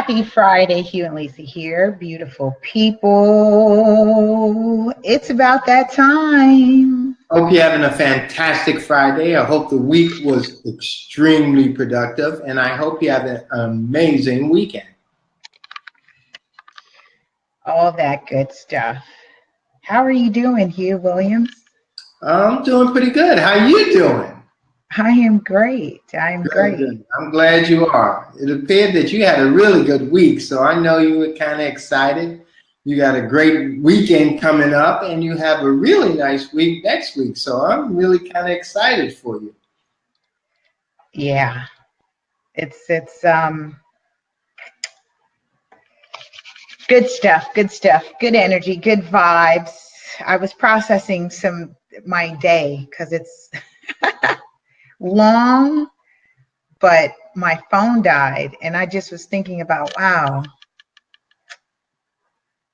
Happy Friday, Hugh and Lisa here. Beautiful people. It's about that time. Hope you're having a fantastic Friday. I hope the week was extremely productive, and I hope you have an amazing weekend. All that good stuff. How are you doing, Hugh Williams? I'm doing pretty good. How are you doing? I am great. Good. I'm glad you are. It appeared that you had a really good week, so I know you were kind of excited. You got a great weekend coming up, and you have a really nice week next week, so I'm really kind of excited for you. Yeah. It's good stuff, good energy, good vibes. I was processing my day because it's long, but my phone died, and I just was thinking about, wow,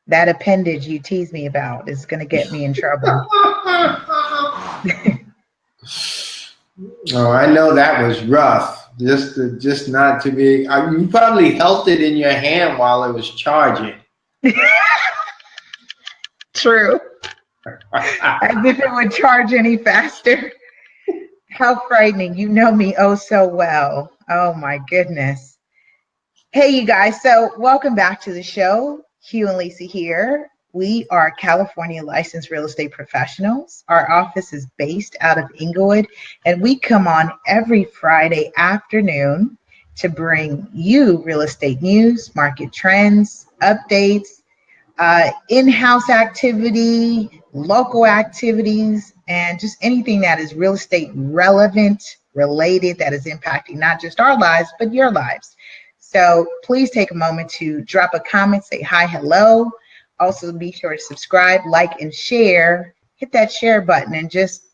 that appendage you tease me about is going to get me in trouble. Oh, I know that was rough. Just not to be. You probably held it in your hand while it was charging. True. As if it would charge any faster. How frightening. You know me oh so well. Oh my goodness. Hey, you guys. So welcome back to the show. Hugh and Lisa here. We are California licensed real estate professionals. Our office is based out of Inglewood, and we come on every Friday afternoon to bring you real estate news, market trends, updates, in-house activity, local activities, and just anything that is real estate relevant, related, that is impacting not just our lives, but your lives. So please take a moment to drop a comment, say hi, hello. Also, be sure to subscribe, like, and share. Hit that share button and just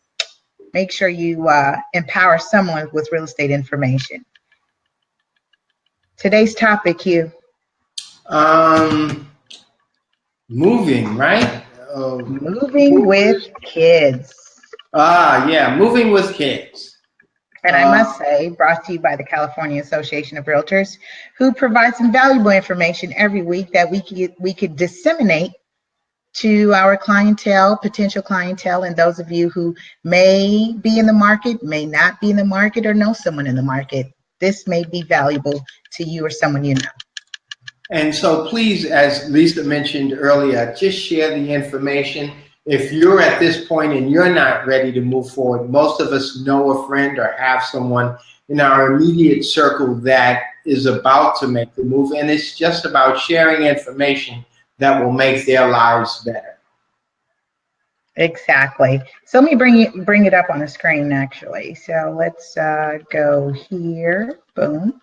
make sure you empower someone with real estate information. Today's topic, Hugh. Moving, right? Moving with kids. Yeah, moving with kids. And I must say, brought to you by the California Association of Realtors, who provides some valuable information every week that we could disseminate to our clientele, potential clientele, and those of you who may be in the market, may not be in the market, or know someone in the market. This may be valuable to you or someone you know. And so please, as Lisa mentioned earlier, just share the information. If you're at this point and you're not ready to move forward, most of us know a friend or have someone in our immediate circle that is about to make the move, and it's just about sharing information that will make their lives better. Exactly. So let me bring it up on the screen, actually. So let's go here. Boom.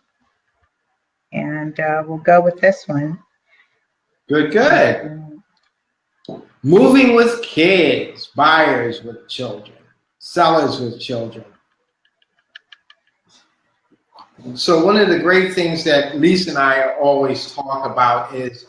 And we'll go with this one. Good. Moving with kids, buyers with children, sellers with children. So one of the great things that Lisa and I always talk about is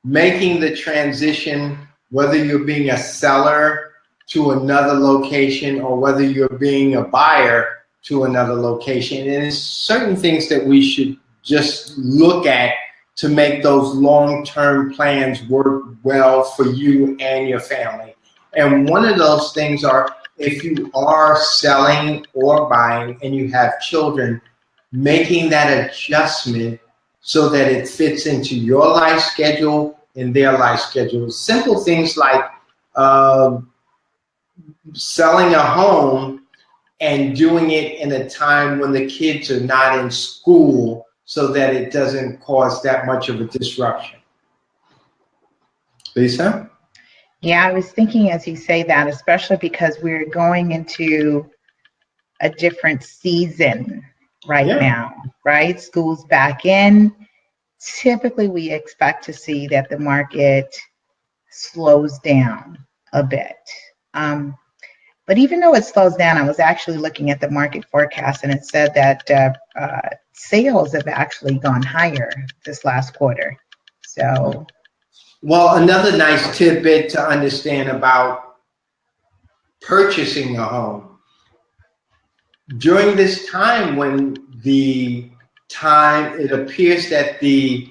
making the transition, whether you're being a seller to another location or whether you're being a buyer to another location. And it's certain things that we should just look at to make those long-term plans work well for you and your family. And one of those things are, if you are selling or buying and you have children, making that adjustment so that it fits into your life schedule and their life schedule. Simple things like selling a home and doing it in a time when the kids are not in school, so that it doesn't cause that much of a disruption. Lisa? Yeah, I was thinking as you say that, especially because we're going into a different season now, right? School's back in. Typically, we expect to see that the market slows down a bit. But even though it slows down, I was actually looking at the market forecast, and it said that sales have actually gone higher this last quarter. So, well, another nice tidbit to understand about purchasing a home. During this time when it appears that the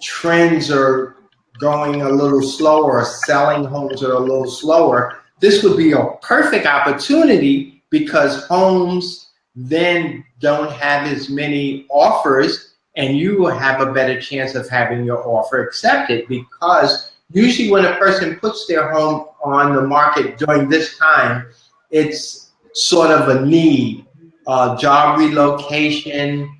trends are going a little slower, or selling homes are a little slower, this would be a perfect opportunity because homes then don't have as many offers, and you will have a better chance of having your offer accepted, because usually when a person puts their home on the market during this time, it's sort of a need, job relocation,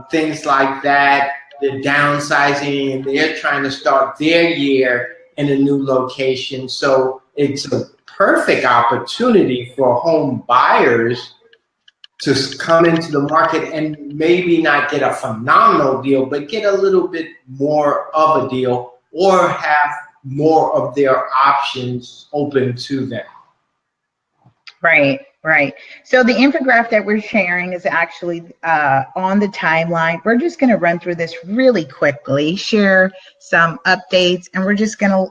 things like that. They're downsizing and they're trying to start their year in a new location. So it's a perfect opportunity for home buyers to come into the market and maybe not get a phenomenal deal, but get a little bit more of a deal, or have more of their options open to them. Right, right. So the infographic that we're sharing is actually on the timeline. We're just going to run through this really quickly, share some updates, and we're just going to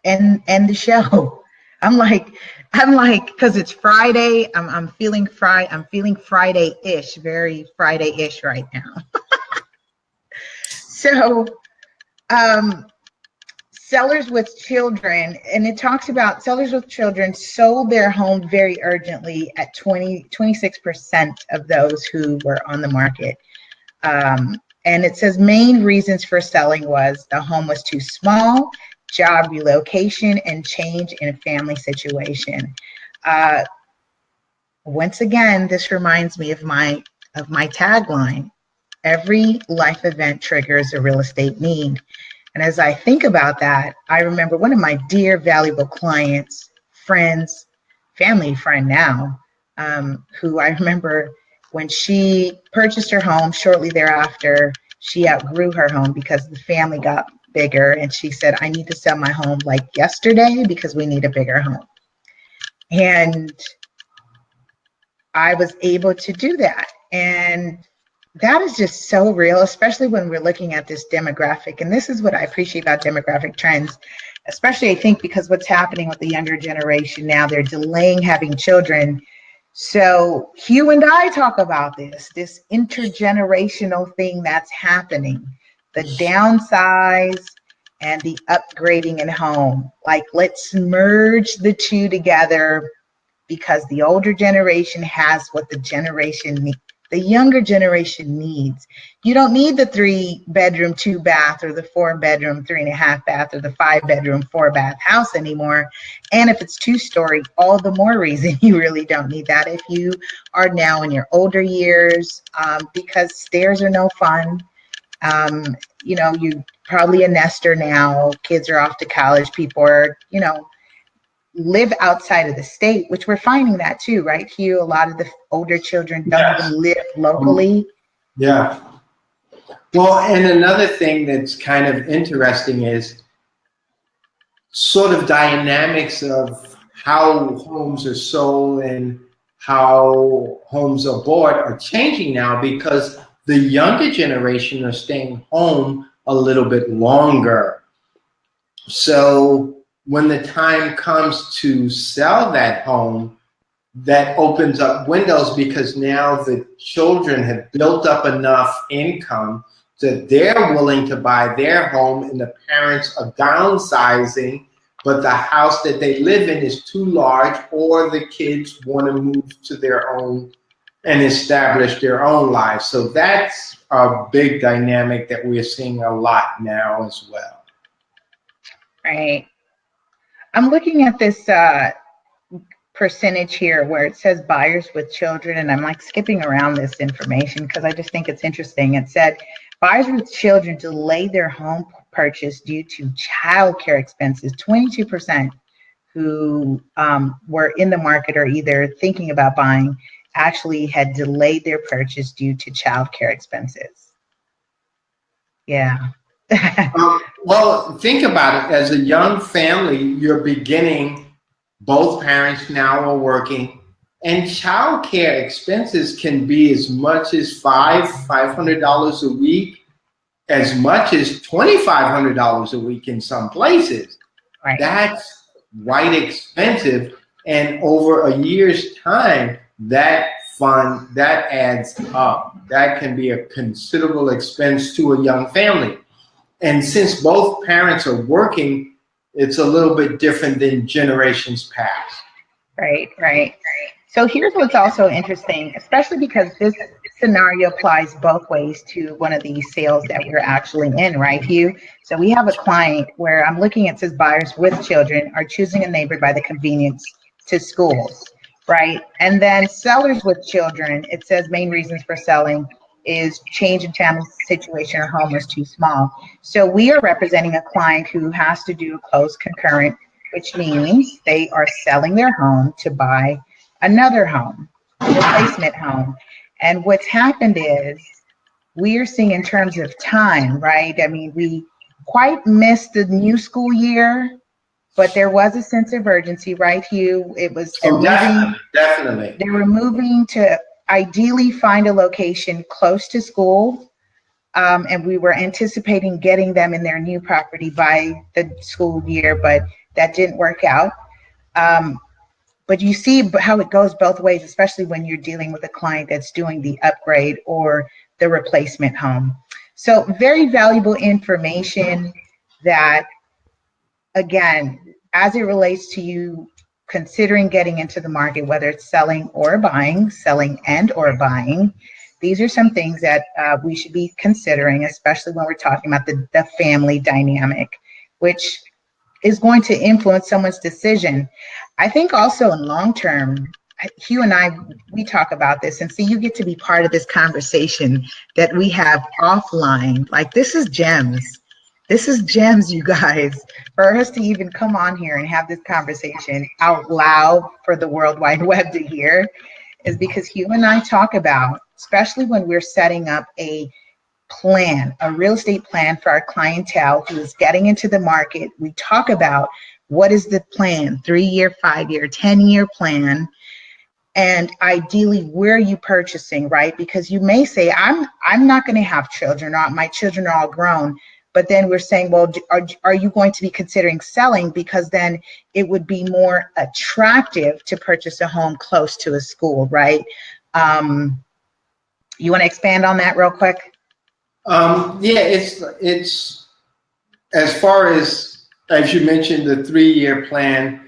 end the show. I'm like, because it's Friday. I'm feeling Friday-ish, very Friday-ish right now. So, sellers with children, and it talks about sellers with children sold their home very urgently at 26% of those who were on the market. And it says main reasons for selling was the home was too small, job relocation, and change in a family situation. Once again, this reminds me of my tagline: every life event triggers a real estate need. And as I think about that, I remember one of my dear, valuable clients, friends, family friend now, who I remember when she purchased her home, shortly thereafter, she outgrew her home because the family got bigger. And she said, I need to sell my home like yesterday because we need a bigger home. And I was able to do that. And that is just so real, especially when we're looking at this demographic. And this is what I appreciate about demographic trends, especially I think because what's happening with the younger generation now, they're delaying having children. So Hugh and I talk about this intergenerational thing that's happening, the downsize and the upgrading in home. Like, let's merge the two together, because the older generation has what the younger generation needs. You don't need the 3-bedroom, 2-bath, or the 4-bedroom, 3.5-bath, or the 5-bedroom, 4-bath house anymore. And if it's 2-story, all the more reason you really don't need that if you are now in your older years, because stairs are no fun. You probably a nester now, kids are off to college, people are, live outside of the state, which we're finding that too, right, Hugh? A lot of the older children don't even live locally. Yeah. Well, and another thing that's kind of interesting is sort of dynamics of how homes are sold and how homes are bought are changing now, because the younger generation are staying home a little bit longer. So when the time comes to sell that home, that opens up windows, because now the children have built up enough income that they're willing to buy their home, and the parents are downsizing, but the house that they live in is too large, or the kids want to move to their own and establish their own lives. So that's a big dynamic that we're seeing a lot now as well. Right. I'm looking at this percentage here where it says buyers with children, and I'm like skipping around this information because I just think it's interesting. It said buyers with children delay their home purchase due to childcare expenses. 22% who were in the market or either thinking about buying actually had delayed their purchase due to childcare expenses. Yeah. Well, think about it. As a young family, you're beginning, both parents now are working, and child care expenses can be as much as $500 a week, as much as $2,500 a week in some places. Right. That's quite expensive. And over a year's time, that fund, that adds up. That can be a considerable expense to a young family. And since both parents are working, it's a little bit different than generations past. Right, right. So here's what's also interesting, especially because this scenario applies both ways to one of these sales that we're actually in, right, Hugh? So we have a client where I'm looking at, says buyers with children are choosing a neighbor by the convenience to schools, right? And then sellers with children, it says main reasons for selling is change in family situation or home was too small. So we are representing a client who has to do a close concurrent, which means they are selling their home to buy another home, a replacement home. And what's happened is we are seeing in terms of time, right? I mean, we quite missed the new school year, but there was a sense of urgency, right, Hugh? It was definitely. They were moving to ideally find a location close to school. And we were anticipating getting them in their new property by the school year, but that didn't work out. But you see how it goes both ways, especially when you're dealing with a client that's doing the upgrade or the replacement home. So very valuable information that, again, as it relates to you considering getting into the market, whether it's selling or buying, selling and or buying, these are some things that we should be considering, especially when we're talking about the family dynamic, which is going to influence someone's decision. I think also in long term, Hugh and I, we talk about this, and see, you get to be part of this conversation that we have offline. Like, this is gems. This is gems, you guys, for us to even come on here and have this conversation out loud for the World Wide Web to hear, is because Hugh and I talk about, especially when we're setting up a plan, a real estate plan for our clientele who is getting into the market. We talk about what is the plan, 3-year, 5-year, 10-year plan, and ideally where are you purchasing, right? Because you may say, I'm not going to have children, or my children are all grown. But then we're saying, well, are you going to be considering selling? Because then it would be more attractive to purchase a home close to a school, right? You want to expand on that real quick? Yeah, it's as far as you mentioned, the 3-year plan.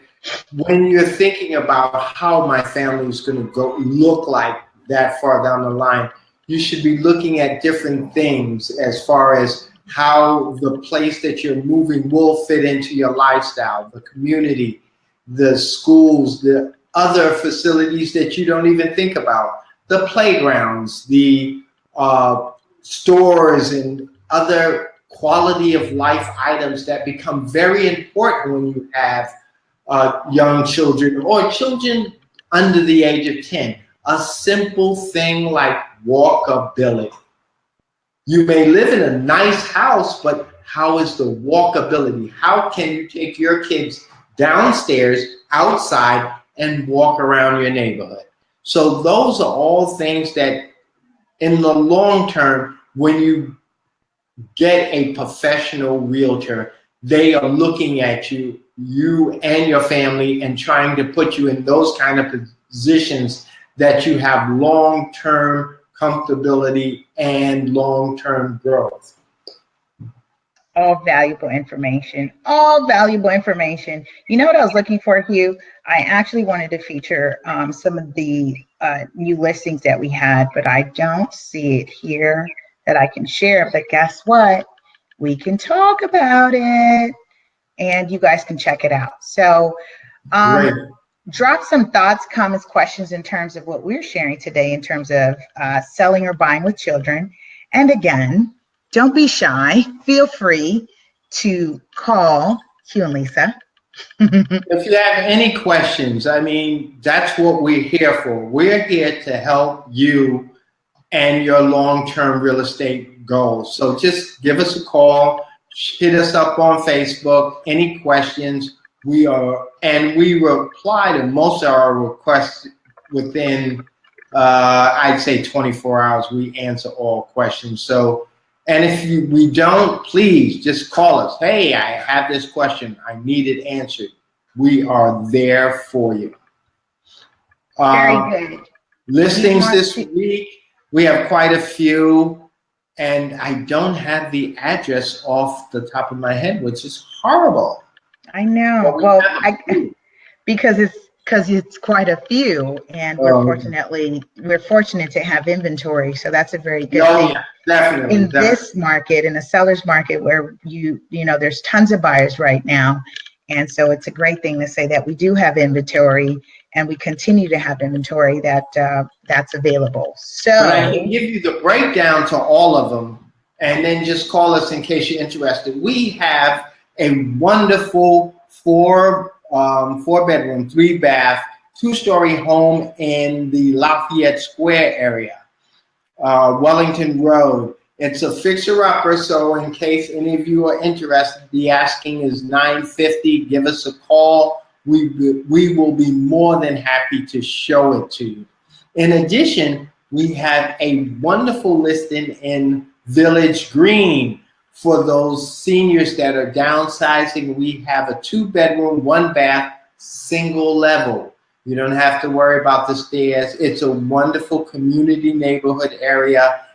When you're thinking about how my family is going to look like that far down the line, you should be looking at different things as far as how the place that you're moving will fit into your lifestyle, the community, the schools, the other facilities that you don't even think about, the playgrounds, the stores, and other quality of life items that become very important when you have young children or children under the age of 10. A simple thing like walkability. You may live in a nice house, but how is the walkability? How can you take your kids downstairs, outside, and walk around your neighborhood? So those are all things that in the long term, when you get a professional realtor, they are looking at you and your family, and trying to put you in those kind of positions that you have long-term comfortability and long-term growth. All valuable information. All valuable information. You know what I was looking for, Hugh? I actually wanted to feature some of the new listings that we had, but I don't see it here that I can share. But guess what? We can talk about it, and you guys can check it out. So drop some thoughts, comments, questions in terms of what we're sharing today in terms of selling or buying with children. And again, don't be shy. Feel free to call Hugh and Lisa. If you have any questions, I mean, that's what we're here for. We're here to help you and your long-term real estate goals. So just give us a call, hit us up on Facebook, any questions. We reply to most of our requests within, I'd say 24 hours. We answer all questions. So, and if we don't, please just call us. Hey, I have this question. I need it answered. We are there for you. Very good. Listings this week, we have quite a few, and I don't have the address off the top of my head, which is horrible. I know. Well, because it's quite a few, and we're fortunate to have inventory, so that's a very good thing. Yeah, definitely. In this market, in a seller's market, where you know there's tons of buyers right now, and so it's a great thing to say that we do have inventory, and we continue to have inventory that's available. So but I can give you the breakdown to all of them, and then just call us in case you're interested. We have a wonderful four bedroom, 3-bath, 2-story home in the Lafayette Square area, Wellington Road. It's a fixer-upper, so in case any of you are interested, the asking is $950. Give us a call. We will be more than happy to show it to you. In addition, we have a wonderful listing in Village Green. For those seniors that are downsizing, we have a 2-bedroom, 1-bath, single level. You don't have to worry about the stairs. It's a wonderful community neighborhood area,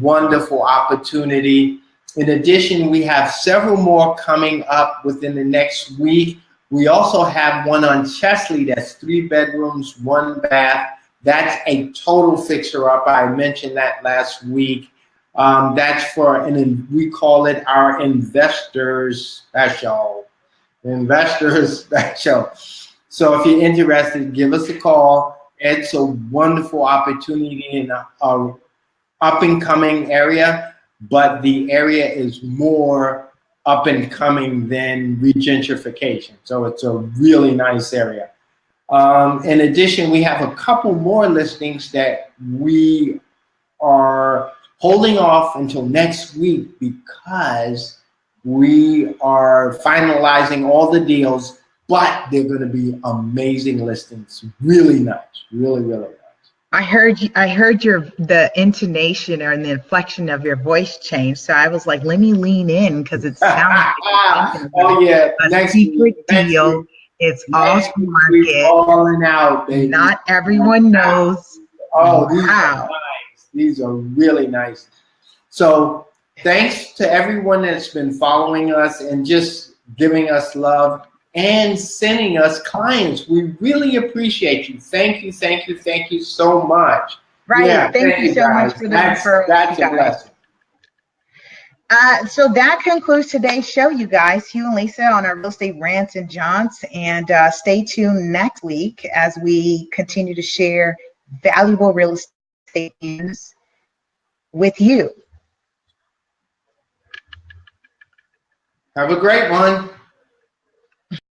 wonderful opportunity. In addition, we have several more coming up within the next week. We also have one on Chesley that's 3 bedrooms, 1 bath. That's a total fixer-up. I mentioned that last week. That's for, we call it our investors special. Investors special. So if you're interested, give us a call. It's a wonderful opportunity in a up-and-coming area, but the area is more up-and-coming than regentrification. So it's a really nice area. In addition, we have a couple more listings that we are holding off until next week because we are finalizing all the deals, but they're going to be amazing listings. Really nice, really, really nice. I heard the intonation or the inflection of your voice change, so I was like, let me lean in because it sounds like oh yeah, a secret deal. It's off market. Falling out, baby. Not everyone knows. Oh, wow. These are really nice. So thanks to everyone that's been following us and just giving us love and sending us clients. We really appreciate you. Thank you, thank you, thank you so much. Right. Yeah, thank you so much for the referral. That's a blessing. So that concludes today's show, you guys. Hugh and Lisa on our real estate rants and jaunts. And stay tuned next week as we continue to share valuable real estate news with you. Have a great one.